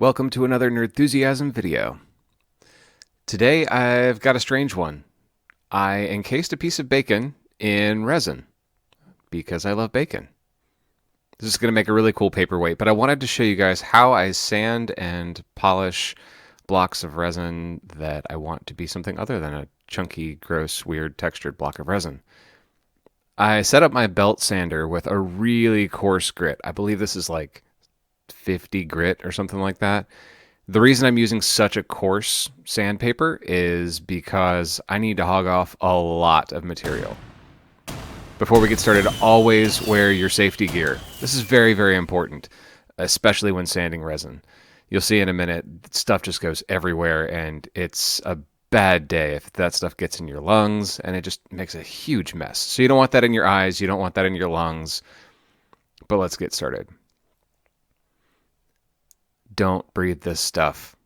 Welcome to another Nerdthusiasm video. Today I've got a strange one. I encased a piece of bacon in resin because I love bacon. This is going to make a really cool paperweight, but I wanted to show you guys how I sand and polish blocks of resin that I want to be something other than a chunky, gross, weird textured block of resin. I set up my belt sander with a really coarse grit. I believe this is like 50 grit or something like that. The reason I'm using such a coarse sandpaper is because I need to hog off a lot of material. Before we get started, always wear your safety gear. This is very, very important, especially when sanding resin. You'll see in a minute, stuff just goes everywhere, and it's a bad day if that stuff gets in your lungs, and it just makes a huge mess. So you don't want that in your eyes, you don't want that in your lungs, but let's get started. Don't breathe this stuff.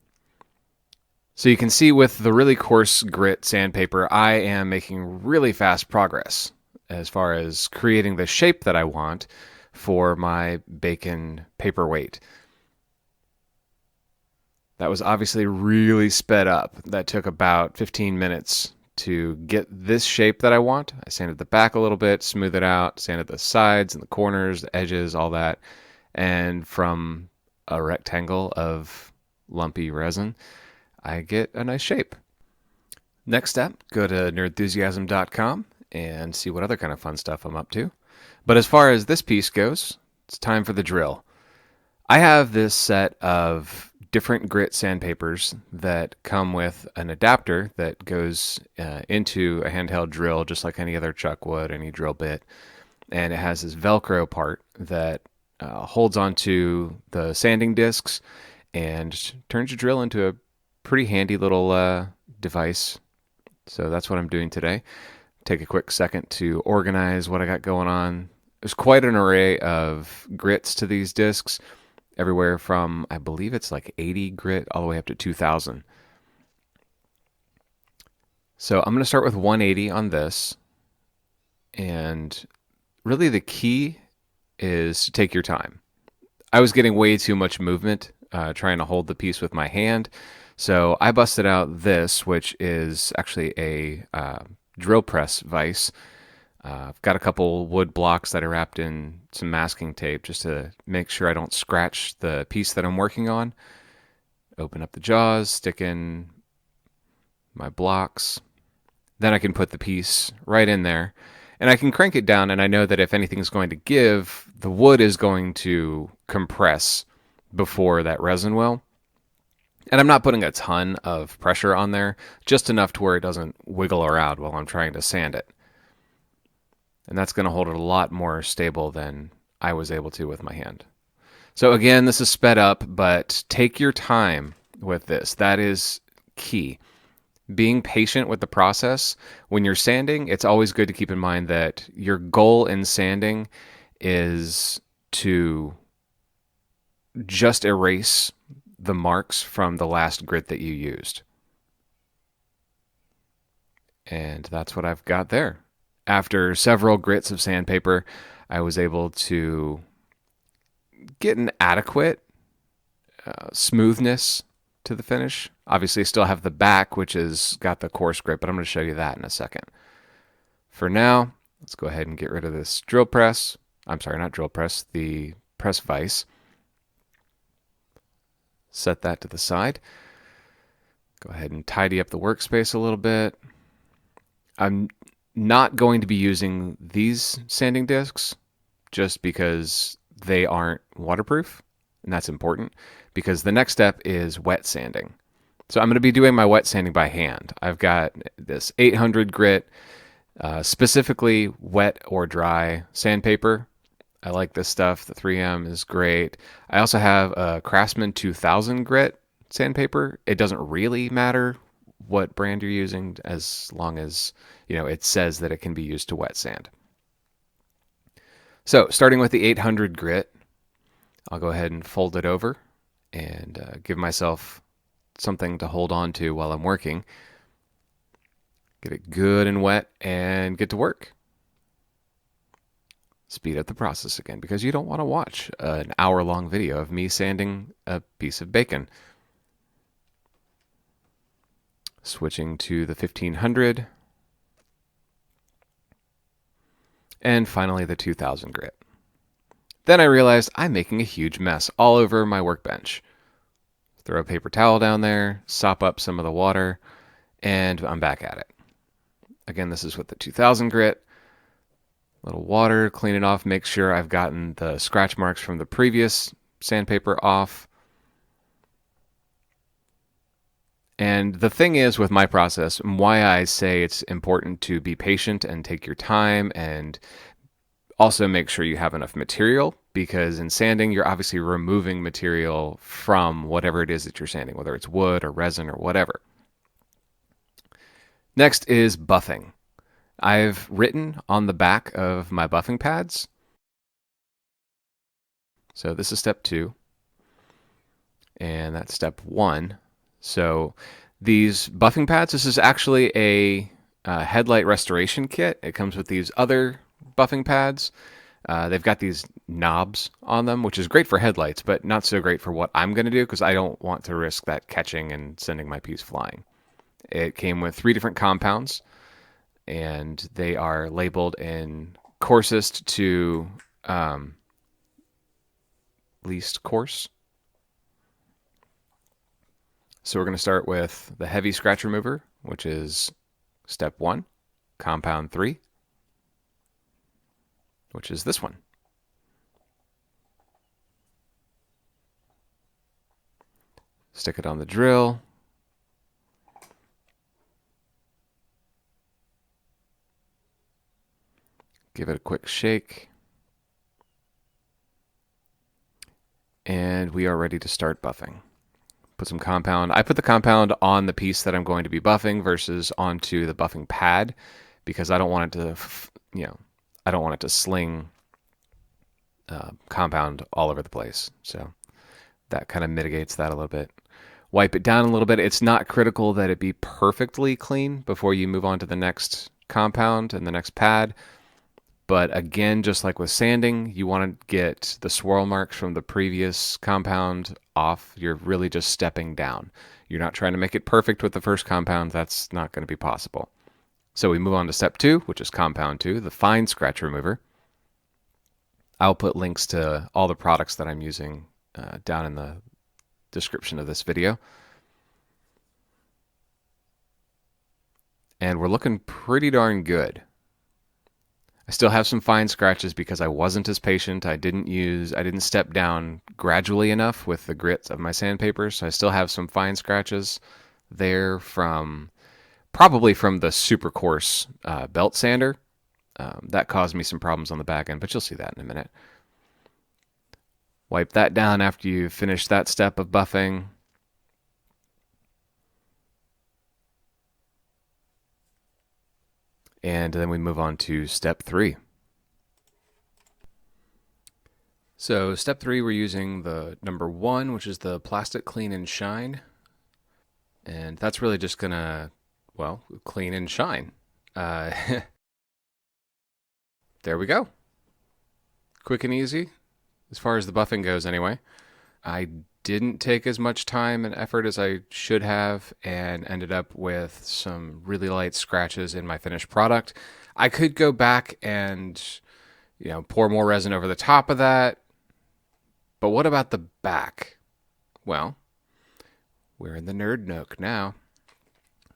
So you can see with the really coarse grit sandpaper, I am making really fast progress as far as creating the shape that I want for my bacon paperweight. That was obviously really sped up. That took about 15 minutes to get this shape that I want. I sanded the back a little bit, smoothed it out, sanded the sides and the corners, the edges, all that. And from a rectangle of lumpy resin, I get a nice shape. Next step, go to nerdthusiasm.com and see what other kind of fun stuff I'm up to. But as far as this piece goes, it's time for the drill. I have this set of different grit sandpapers that come with an adapter that goes into a handheld drill just like any other chuck would, any drill bit. And it has this Velcro part that holds onto the sanding discs and turns your drill into a pretty handy little device. So that's what I'm doing today. Take a quick second to organize what I got going on. There's quite an array of grits to these discs, everywhere from, I believe it's like 80 grit all the way up to 2000. So I'm going to start with 180 on this. And really the key is to take your time. I was getting way too much movement trying to hold the piece with my hand. So I busted out this, which is actually a drill press vise. I've got a couple wood blocks that I wrapped in some masking tape just to make sure I don't scratch the piece that I'm working on. Open up the jaws, stick in my blocks. Then I can put the piece right in there. And I can crank it down, and I know that if anything's going to give, the wood is going to compress before that resin will. And I'm not putting a ton of pressure on there, just enough to where it doesn't wiggle around while I'm trying to sand it. And that's going to hold it a lot more stable than I was able to with my hand. So again, this is sped up, but take your time with this. That is key. Being patient with the process. When you're sanding, it's always good to keep in mind that your goal in sanding is to just erase the marks from the last grit that you used. And that's what I've got there. After several grits of sandpaper, I was able to get an adequate smoothness to the finish. Obviously, I still have the back, which has got the coarse grit, but I'm going to show you that in a second. For now, let's go ahead and get rid of this drill press. I'm sorry, not drill press, the press vise. Set that to the side. Go ahead and tidy up the workspace a little bit. I'm not going to be using these sanding discs just because they aren't waterproof, and that's important because the next step is wet sanding. So I'm going to be doing my wet sanding by hand. I've got this 800 grit, specifically wet or dry sandpaper. I like this stuff. The 3M is great. I also have a Craftsman 2000 grit sandpaper. It doesn't really matter what brand you're using as long as, it says that it can be used to wet sand. So starting with the 800 grit, I'll go ahead and fold it over and give myself something to hold on to while I'm working. Get it good and wet and get to work. speed up the process again because you don't want to watch an hour-long video of me sanding a piece of bacon. Switching to the 1500. And finally the 2000 grit. Then I realized I'm making a huge mess all over my workbench. Throw a paper towel down there, sop up some of the water, and I'm back at it. Again, this is with the 2000 grit. A little water, clean it off, make sure I've gotten the scratch marks from the previous sandpaper off. And the thing is with my process, and why I say it's important to be patient and take your time and also make sure you have enough material, because in sanding, you're obviously removing material from whatever it is that you're sanding, whether it's wood or resin or whatever. Next is buffing. I've written on the back of my buffing pads. So this is step 2. And that's step 1. So these buffing pads, this is actually a headlight restoration kit. It comes with these other buffing pads. They've got these knobs on them, which is great for headlights, but not so great for what I'm going to do because I don't want to risk that catching and sending my piece flying. It came with 3 different compounds, and they are labeled in coarsest to least coarse. So we're going to start with the heavy scratch remover, which is step 1, compound 3, which is this one. Stick it on the drill. Give it a quick shake. And we are ready to start buffing. Put some compound. I put the compound on the piece that I'm going to be buffing versus onto the buffing pad because I don't want it to, I don't want it to sling compound all over the place. So that kind of mitigates that a little bit. Wipe it down a little bit. It's not critical that it be perfectly clean before you move on to the next compound and the next pad. But again, just like with sanding, you want to get the swirl marks from the previous compound off. You're really just stepping down. You're not trying to make it perfect with the first compound. That's not going to be possible. So we move on to step 2, which is compound 2, the fine scratch remover. I'll put links to all the products that I'm using down in the description of this video. And we're looking pretty darn good. I still have some fine scratches because I wasn't as patient. I didn't step down gradually enough with the grit of my sandpaper, so I still have some fine scratches there probably from the super coarse belt sander. That caused me some problems on the back end, but you'll see that in a minute. Wipe that down after you finish that step of buffing. And then we move on to step 3. So step 3, we're using the number 1, which is the plastic clean and shine. And that's really just going to, clean and shine. There we go. Quick and easy, as far as the buffing goes anyway. I didn't take as much time and effort as I should have and ended up with some really light scratches in my finished product. I could go back and, pour more resin over the top of that. But what about the back? Well, we're in the nerd nook now.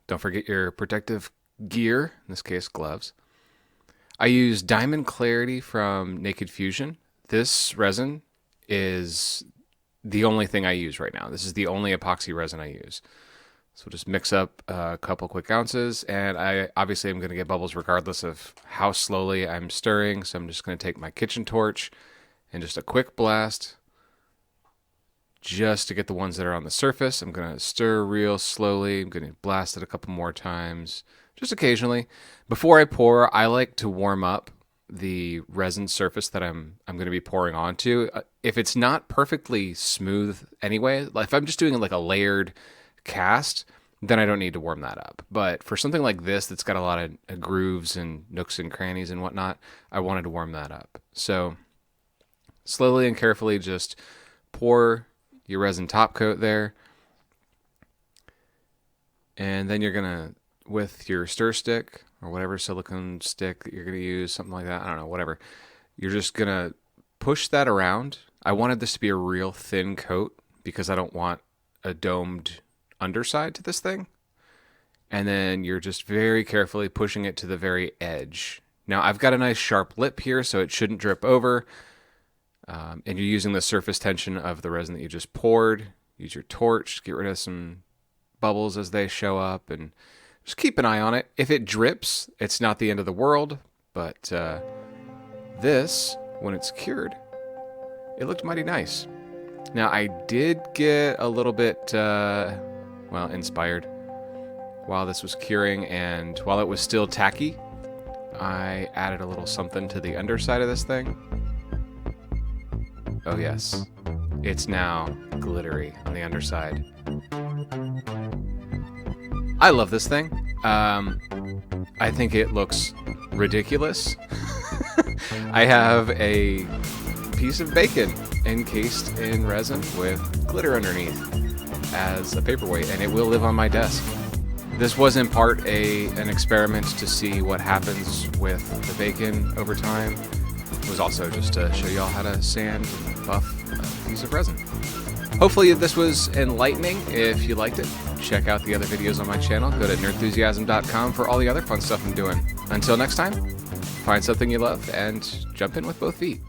Don't forget your protective gear, in this case, gloves. I use Diamond Clarity from Naked Fusion. This resin is the only thing I use right now. This is the only epoxy resin I use. So just mix up a couple quick ounces, and I obviously am going to get bubbles regardless of how slowly I'm stirring. So I'm just going to take my kitchen torch and just a quick blast just to get the ones that are on the surface. I'm going to stir real slowly. I'm going to blast it a couple more times, just occasionally. Before I pour, I like to warm up the resin surface that I'm going to be pouring onto. If it's not perfectly smooth anyway, like if I'm just doing like a layered cast, then I don't need to warm that up. But for something like this that's got a lot of grooves and nooks and crannies and whatnot, I wanted to warm that up. So slowly and carefully just pour your resin top coat there. And then you're going to, with your stir stick or whatever silicone stick that you're going to use, something like that, I don't know, whatever, you're just going to push that around. I wanted this to be a real thin coat because I don't want a domed underside to this thing. And then you're just very carefully pushing it to the very edge. Now, I've got a nice sharp lip here, so it shouldn't drip over. And you're using the surface tension of the resin that you just poured. Use your torch, get rid of some bubbles as they show up, and just keep an eye on it. If it drips, it's not the end of the world, but this, when it's cured, it looked mighty nice. Now, I did get a little bit, inspired while this was curing, and while it was still tacky, I added a little something to the underside of this thing. Oh yes, it's now glittery on the underside. I love this thing. I think it looks ridiculous. I have a piece of bacon encased in resin with glitter underneath as a paperweight, and it will live on my desk. This was in part an experiment to see what happens with the bacon over time. It was also just to show y'all how to sand and buff a piece of resin. Hopefully this was enlightening. If you liked it, check out the other videos on my channel. Go to nerdthusiasm.com for all the other fun stuff I'm doing. Until next time, find something you love and jump in with both feet.